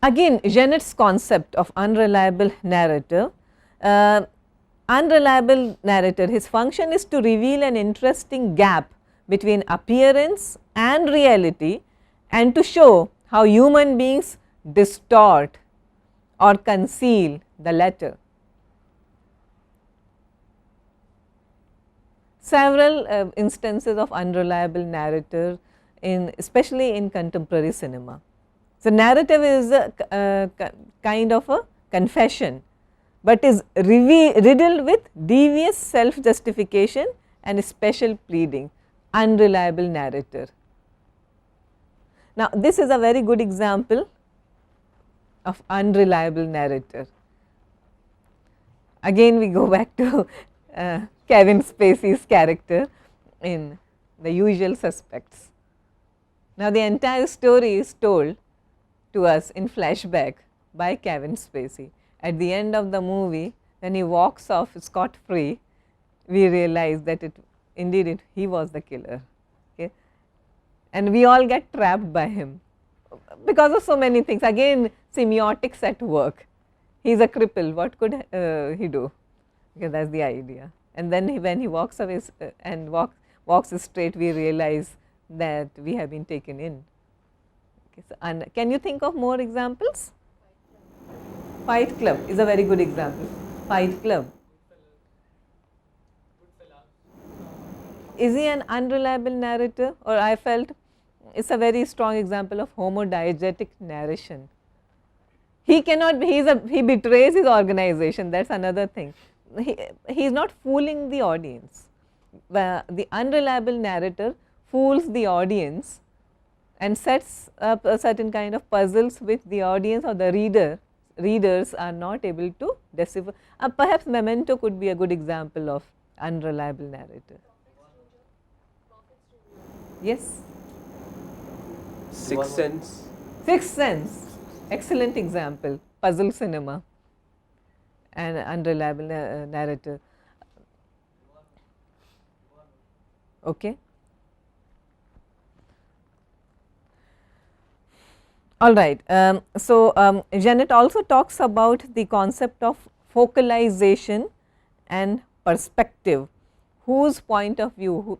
again Genet's concept of unreliable narrator. Unreliable narrator, his function is to reveal an interesting gap between appearance and reality and to show how human beings distort or conceal the latter. Several instances of unreliable narrator especially in contemporary cinema. So, narrative is a kind of a confession, but is riddled with devious self justification and special pleading, unreliable narrator. Now, this is a very good example of unreliable narrator. Again we go back to Kevin Spacey's character in The Usual Suspects. Now, the entire story is told to us in flashback by Kevin Spacey. At the end of the movie, when he walks off scot free, we realize that indeed he was the killer, okay? And we all get trapped by him because of so many things. Again, semiotics at work. He is a cripple, what could he do? Okay, that is the idea. And then when he walks away and walks straight, we realize that we have been taken in. Okay, so, and can you think of more examples? Fight Club is a very good example. Fight Club. Is he an unreliable narrator, or I felt it is a very strong example of homodiegetic narration. He cannot be, he betrays his organization, that is another thing. He is not fooling the audience. The unreliable narrator fools the audience and sets up a certain kind of puzzles which the audience or the readers are not able to decipher. Perhaps Memento could be a good example of unreliable narrator. Yes? Sixth Sense. Sixth Sense, excellent example, puzzle cinema and unreliable narrator. Okay. All right. Genet also talks about the concept of focalization and perspective. Whose point of view,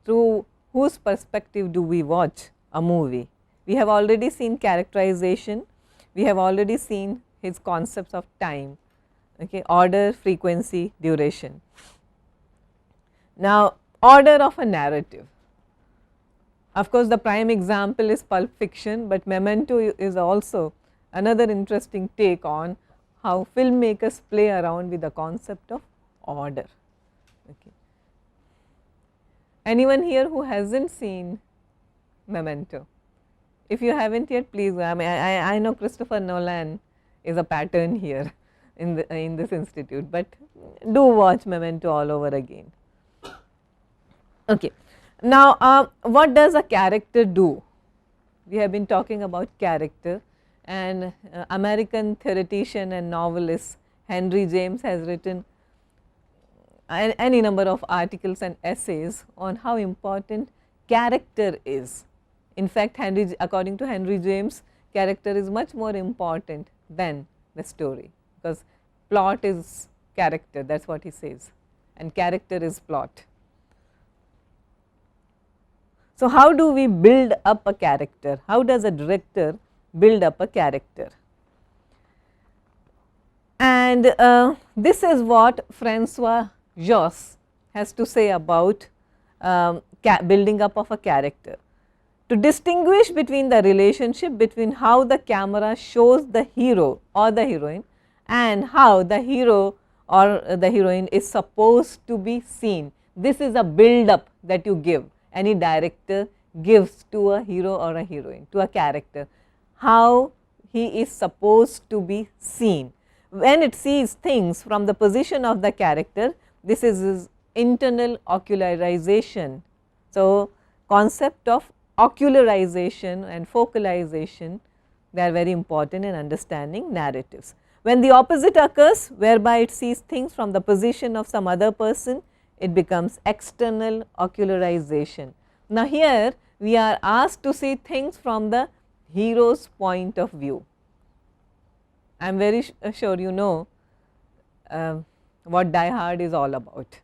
through whose perspective do we watch a movie? We have already seen characterization, we have already seen his concepts of time, okay, order, frequency, duration. Now, order of a narrative. Of course, the prime example is Pulp Fiction, but Memento is also another interesting take on how filmmakers play around with the concept of order. Okay. Anyone here who hasn't seen Memento? If you haven't yet, please, I know Christopher Nolan is a pattern here in this institute, but do watch Memento all over again. Okay. Now, what does a character do? We have been talking about character, and American theoretician and novelist Henry James has written any number of articles and essays on how important character is. In fact, according to Henry James, character is much more important than the story, because plot is character, that is what he says, and character is plot. So, how do we build up a character? How does a director build up a character? And this is what Francois Josse has to say about building up of a character. To distinguish between the relationship between how the camera shows the hero or the heroine and how the hero or the heroine is supposed to be seen. This is a build up that you give, any director gives to a hero or a heroine, to a character, how he is supposed to be seen. When it sees things from the position of the character, this is his internal ocularization. So, concept of ocularization and focalization, they are very important in understanding narratives. When the opposite occurs, whereby it sees things from the position of some other person, it becomes external ocularization. Now, here we are asked to see things from the hero's point of view. I am very sure you know what Die Hard is all about,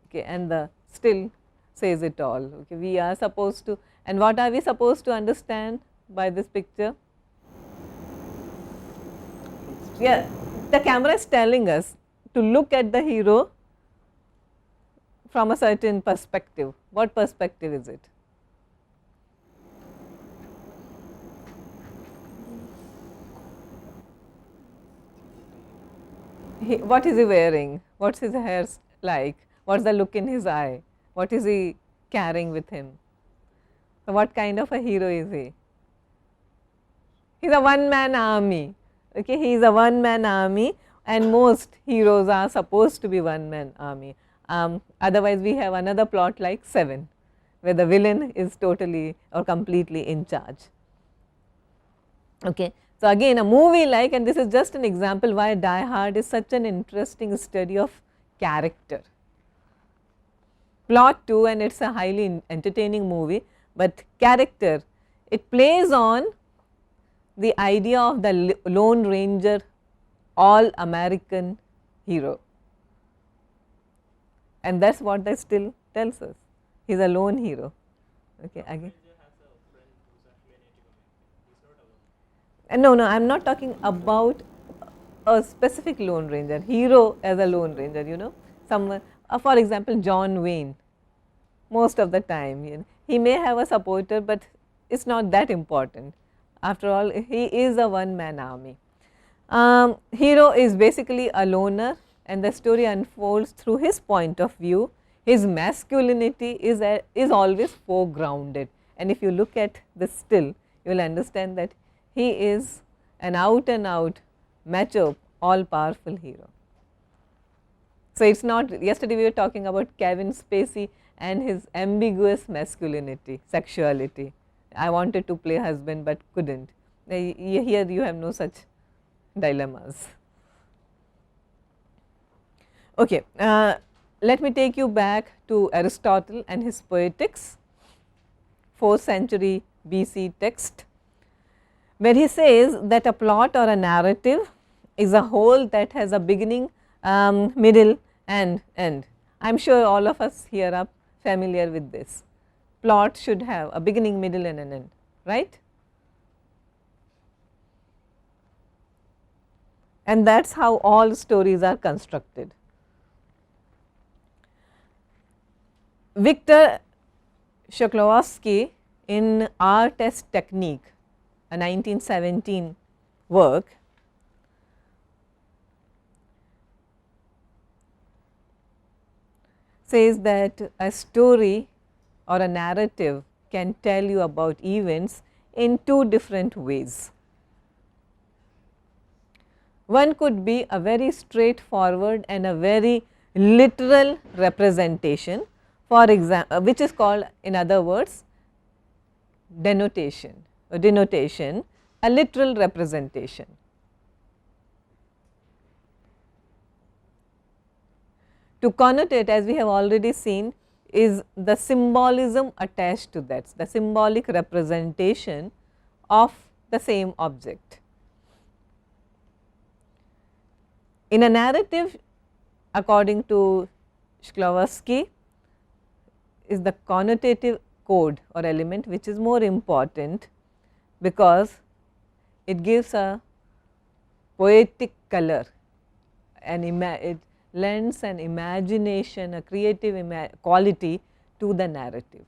okay, and the still says it all. Okay. We are supposed to, and what are we supposed to understand by this picture? Yeah, the camera is telling us to look at the hero from a certain perspective. What perspective is it? What is he wearing? What's his hair like? What's the look in his eye? What is he carrying with him? So, what kind of a hero is he? He's a one man army. Okay, he is a one man army, and most heroes are supposed to be one man army. Otherwise, we have another plot like Seven, where the villain is totally or completely in charge. Okay. So, again a movie like, and this is just an example why Die Hard is such an interesting study of character. Plot too, and it is a highly entertaining movie, but character, it plays on the idea of the Lone Ranger, all American hero, and that is what that still tells us. He is a lone hero. Okay, again. No, I am not talking about a specific Lone Ranger, hero as a Lone Ranger, you know, someone, for example, John Wayne, most of the time, you know, he may have a supporter, but it is not that important. After all, he is a one man army. Hero is basically a loner, and the story unfolds through his point of view. His masculinity is always foregrounded, and if you look at this still, you will understand that he is an out and out macho, all powerful hero. So, it is not, yesterday we were talking about Kevin Spacey and his ambiguous masculinity, sexuality. I wanted to play husband, but could not. Here you have no such dilemmas. Okay, let me take you back to Aristotle and his Poetics, 4th century BC text, where he says that a plot or a narrative is a whole that has a beginning, middle and end. I am sure all of us here are familiar with this. Plot should have a beginning, middle and an end, right? And that is how all stories are constructed. Viktor Shklovsky, in Art as Technique, a 1917 work, says that a story or a narrative can tell you about events in two different ways. One could be a very straightforward and a very literal representation, for example, which is called, in other words, denotation, a literal representation. To connotate, as we have already seen, is the symbolism attached to that, the symbolic representation of the same object. In a narrative, according to Shklovsky, is the connotative code or element which is more important, because it gives a poetic color and it lends an imagination, a creative quality to the narrative.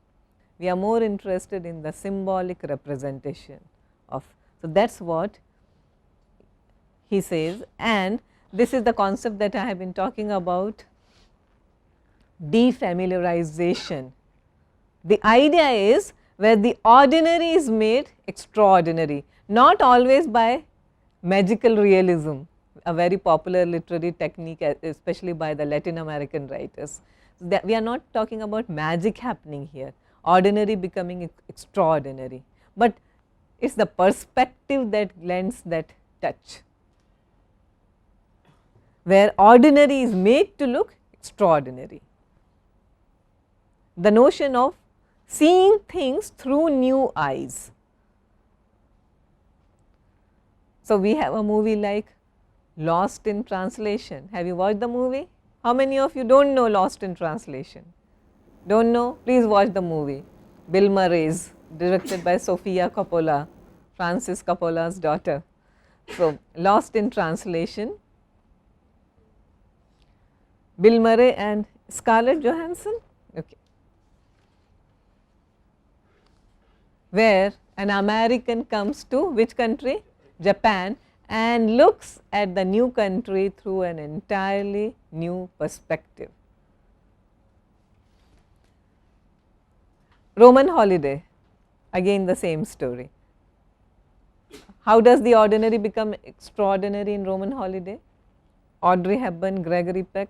We are more interested in the symbolic representation of. So, that is what he says, and this is the concept that I have been talking about, defamiliarization. The idea is where the ordinary is made extraordinary, not always by magical realism, a very popular literary technique, especially by the Latin American writers. That we are not talking about magic happening here, ordinary becoming extraordinary, but it is the perspective that lends that touch, where ordinary is made to look extraordinary. The notion of seeing things through new eyes. So, we have a movie like Lost in Translation. Have you watched the movie? How many of you do not know Lost in Translation? Do not know? Please watch the movie. Bill Murray's, directed by Sofia Coppola, Francis Coppola's daughter. So, Lost in Translation, Bill Murray and Scarlett Johansson, okay, where an American comes to which country? Japan, and looks at the new country through an entirely new perspective. Roman Holiday, again the same story. How does the ordinary become extraordinary in Roman Holiday? Audrey Hepburn, Gregory Peck.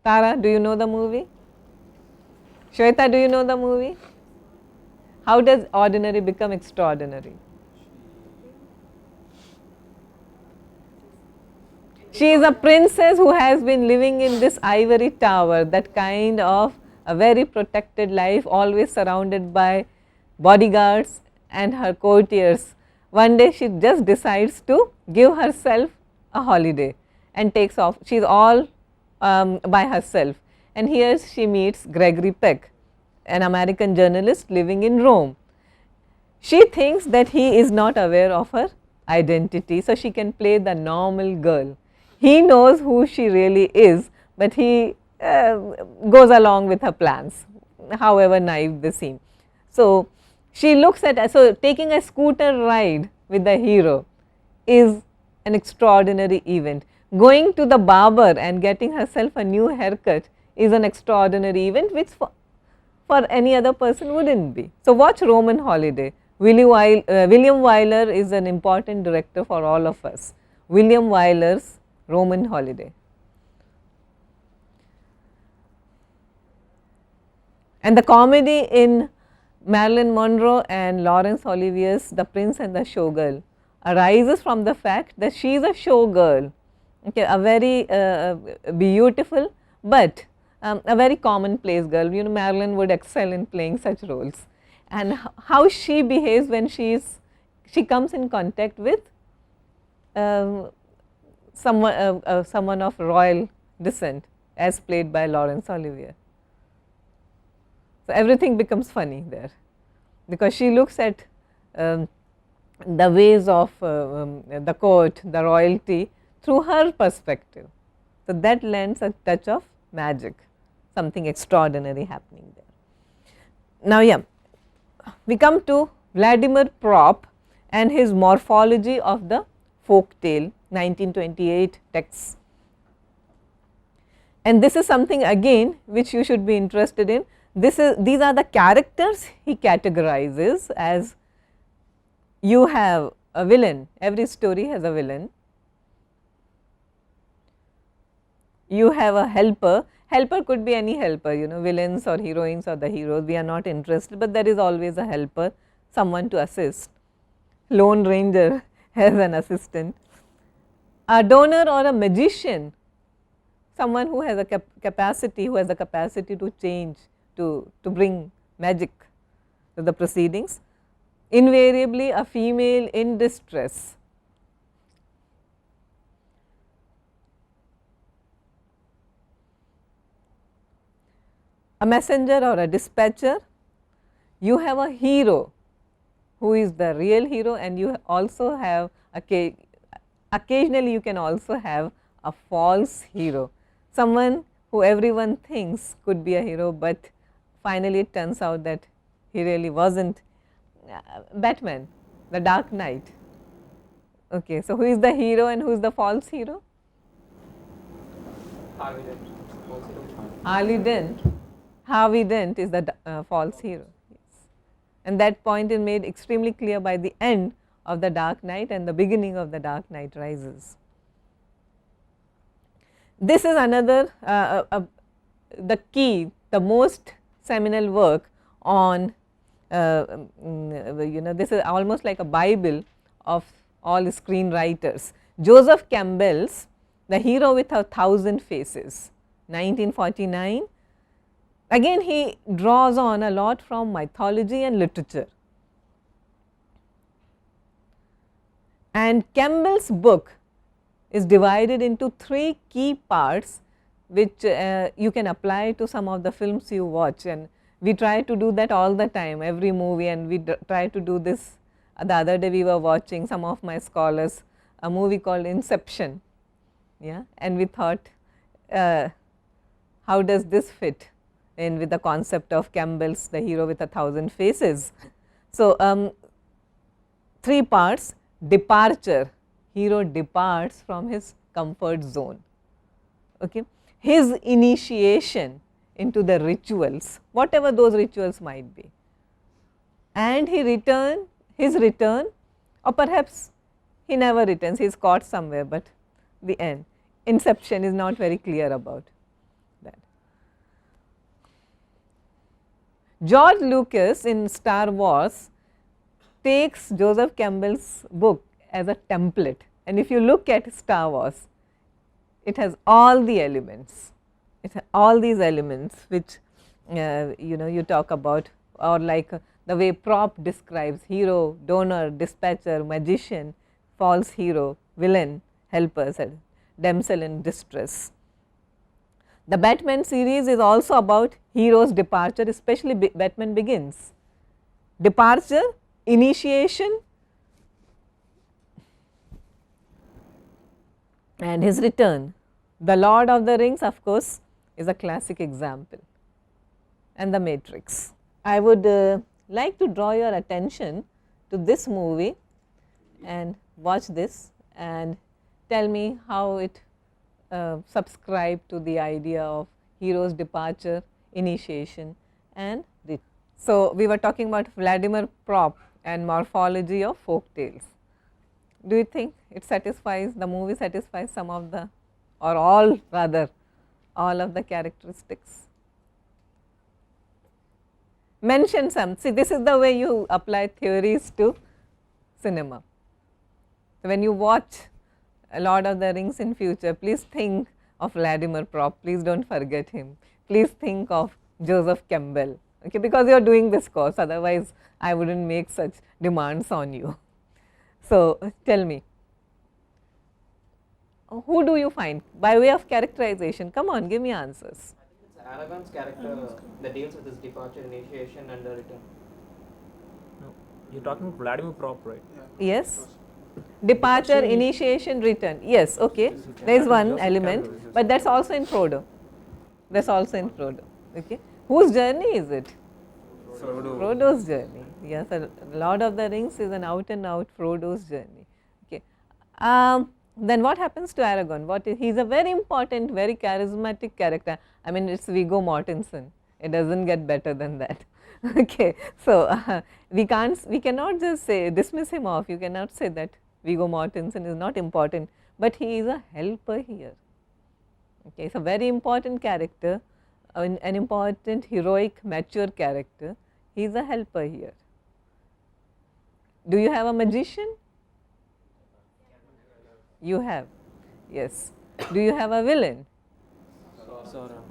Tara, do you know the movie? Shweta, do you know the movie? How does ordinary become extraordinary? She is a princess who has been living in this ivory tower, that kind of a very protected life, always surrounded by bodyguards and her courtiers. One day she just decides to give herself a holiday and takes off. She is all by herself, and here she meets Gregory Peck, an American journalist living in Rome. She thinks that he is not aware of her identity, so she can play the normal girl. He knows who she really is, but he goes along with her plans, however naive they seem. So, she looks at, so taking a scooter ride with the hero is an extraordinary event. Going to the barber and getting herself a new haircut is an extraordinary event, which for any other person would not be. So, watch Roman Holiday. William Wyler is an important director for all of us. William Wyler's Roman Holiday. And the comedy in Marilyn Monroe and Laurence Olivier's The Prince and the Showgirl arises from the fact that she is a showgirl, okay, a very beautiful, but a very commonplace girl. You know, Marilyn would excel in playing such roles, and how she behaves when she comes in contact with someone of royal descent, as played by Laurence Olivier. So, everything becomes funny there, because she looks at the ways of the court, the royalty, through her perspective. So, that lends a touch of magic, something extraordinary happening there. Now, yeah, we come to Vladimir Propp and his morphology of the folk tale, 1928 texts. And this is something again which you should be interested in. These are the characters he categorizes as. You have a villain, every story has a villain. You have a helper. Helper could be any helper, you know, villains or heroines or the heroes, we are not interested, but there is always a helper, someone to assist. Lone Ranger has an assistant. A donor or a magician, someone who has a capacity, to change, to bring magic to the proceedings. Invariably a female in distress. A messenger or a dispatcher. You have a hero who is the real hero, and you also have occasionally you can also have a false hero, someone who everyone thinks could be a hero, but finally it turns out that he really was not. Batman, the Dark Knight. Okay, so who is the hero and who is the false hero? Harvey Dent. Harvey Dent is the false hero. Yes. And that point is made extremely clear by the end of the Dark Knight and the beginning of the Dark Knight Rises. This is another the key, the most seminal work on this is almost like a Bible of all screenwriters. Joseph Campbell's The Hero with 1,000 Faces, 1949. Again he draws on a lot from mythology and literature. And Campbell's book is divided into 3 key parts, which you can apply to some of the films you watch, and we try to do that all the time, every movie, and we try to do this. The other day we were watching, some of my scholars, a movie called Inception, yeah, and we thought how does this fit in with the concept of Campbell's The Hero with 1,000 Faces. So, 3 parts: departure, hero departs from his comfort zone, okay. His initiation into the rituals, whatever those rituals might be, and his return, or perhaps he never returns, he is caught somewhere, but the end. Inception is not very clear about that. George Lucas in Star Wars takes Joseph Campbell's book as a template, and if you look at Star Wars, it has all the elements, it has all these elements which you know, you talk about, or like the way Propp describes hero, donor, dispatcher, magician, false hero, villain, helper, damsel in distress. The Batman series is also about hero's departure, especially Batman Begins. Departure, initiation, and his return. The Lord of the Rings, of course, is a classic example, and the Matrix. I would like to draw your attention to this movie and watch this and tell me how it subscribe to the idea of hero's departure, initiation, and return. So, we were talking about Vladimir Propp and morphology of folk tales. Do you think it satisfies, the movie satisfies some of the, or all rather, all of the characteristics? Mention some. See, this is the way you apply theories to cinema. So, when you watch Lord of the Rings in future, please think of Vladimir Propp, please do not forget him, please think of Joseph Campbell, okay, because you are doing this course, otherwise I would not make such demands on you. So, tell me, who do you find by way of characterization? Come on, give me answers. I think it's Aragorn's character that deals with his departure, initiation, and the return. No, you're talking about Vladimir Propp, right? Yes. Departure, initiation, return. Yes, okay. There is one element, but that is also in Frodo. That is also in Frodo. Okay. Whose journey is it? Frodo's journey. Yes, Lord of the Rings is an out and out Frodo's journey. Okay. Then what happens to Aragorn? He is a very important, very charismatic character. I mean, it's Viggo Mortensen. It doesn't get better than that. Okay. So, we cannot just say, dismiss him off. You cannot say that Viggo Mortensen is not important, but he is a helper here. Okay. It's a very important character, an important, heroic, mature character. He is a helper here. Do you have a magician? You have, yes. Do you have a villain?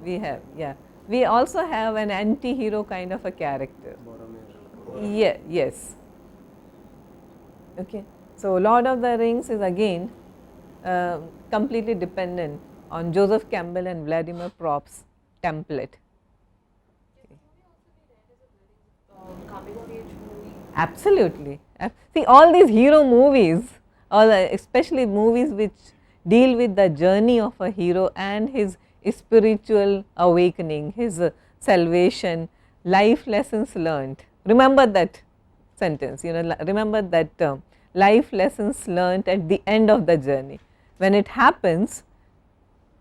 We have, yeah. We also have an anti-hero kind of a character. Yeah, yes. Okay. So, Lord of the Rings is again completely dependent on Joseph Campbell and Vladimir Propp's template. Coming of age movie. Absolutely. See, all these hero movies, especially movies which deal with the journey of a hero and his spiritual awakening, his salvation, life lessons learned. Remember that sentence, you know, remember that term, life lessons learned at the end of the journey. When it happens,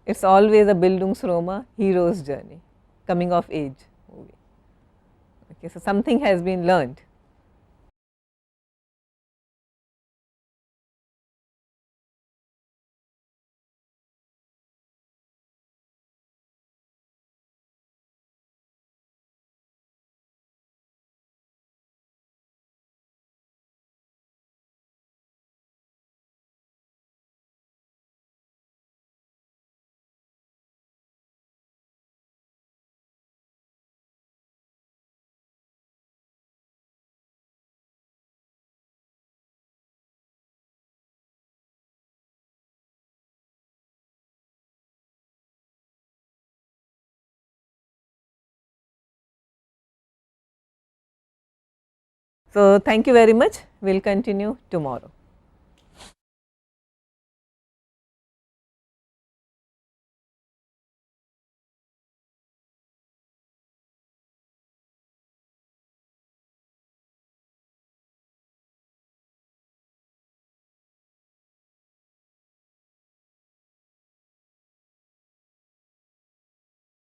it is always a Bildungsroman, hero's journey, coming of age movie. Okay, so something has been learned. So, thank you very much. We will continue tomorrow.